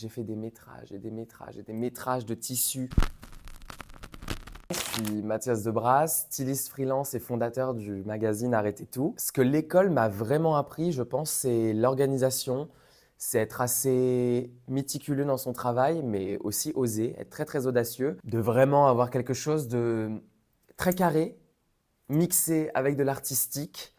J'ai fait des métrages et des métrages et des métrages de tissus. Je suis Mathias Debras, styliste freelance et fondateur du magazine Arrêtez tout. Ce que l'école m'a vraiment appris, je pense, c'est l'organisation, c'est être assez méticuleux dans son travail, mais aussi oser, être très très audacieux, de vraiment avoir quelque chose de très carré, mixé avec de l'artistique.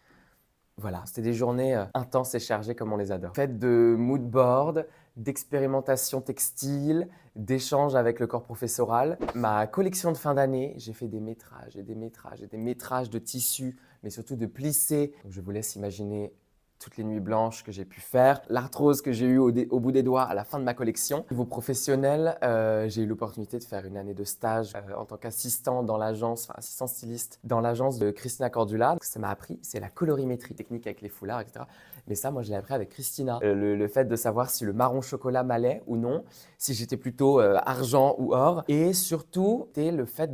Voilà, c'était des journées intenses et chargées comme on les adore. Faites de mood board, d'expérimentation textile, d'échanges avec le corps professoral. Ma collection de fin d'année, j'ai fait des métrages et des métrages et des métrages de tissus, mais surtout de plissés. Donc, je vous laisse imaginer toutes les nuits blanches que j'ai pu faire, l'arthrose que j'ai eue au bout des doigts à la fin de ma collection. Au niveau professionnel, j'ai eu l'opportunité de faire une année de stage en tant qu'assistant dans l'agence, enfin assistant styliste dans l'agence de Christina Cordula. Ce que ça m'a appris, c'est la colorimétrie technique avec les foulards, etc. Mais ça, moi, je l'ai appris avec Christina. Le fait de savoir si le marron chocolat m'allait ou non, si j'étais plutôt argent ou or, et surtout, c'est le fait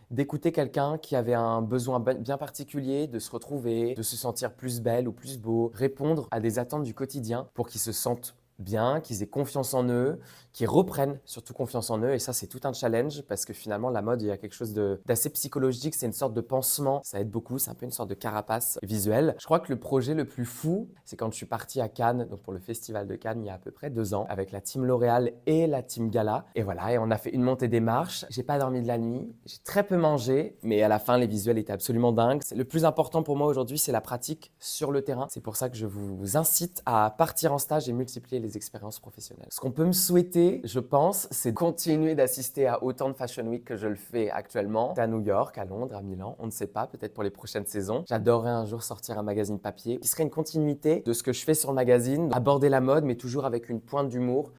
d'écouter quelqu'un qui avait un besoin bien particulier, de se retrouver, de se sentir plus belle ou plus beau, répondre à des attentes du quotidien pour qu'ils se sentent bien, qu'ils aient confiance en eux, qu'ils reprennent surtout confiance en eux. Et ça, c'est tout un challenge parce que finalement, la mode, il y a quelque chose d'assez psychologique. C'est une sorte de pansement. Ça aide beaucoup. C'est un peu une sorte de carapace visuelle. Je crois que le projet le plus fou, c'est quand je suis parti à Cannes, donc pour le Festival de Cannes, il y a à peu près 2 ans, avec la team L'Oréal et la team Gala. Et voilà, et on a fait une montée des marches. J'ai pas dormi de la nuit. J'ai très peu mangé, mais à la fin, les visuels étaient absolument dingues. Le plus important pour moi aujourd'hui, c'est la pratique sur le terrain. C'est pour ça que je vous incite à partir en stage et multiplier les expériences professionnelles. Ce qu'on peut me souhaiter, je pense, c'est de continuer d'assister à autant de Fashion Week que je le fais actuellement, à New York, à Londres, à Milan, on ne sait pas, peut-être pour les prochaines saisons. J'adorerais un jour sortir un magazine papier qui serait une continuité de ce que je fais sur le magazine, aborder la mode, mais toujours avec une pointe d'humour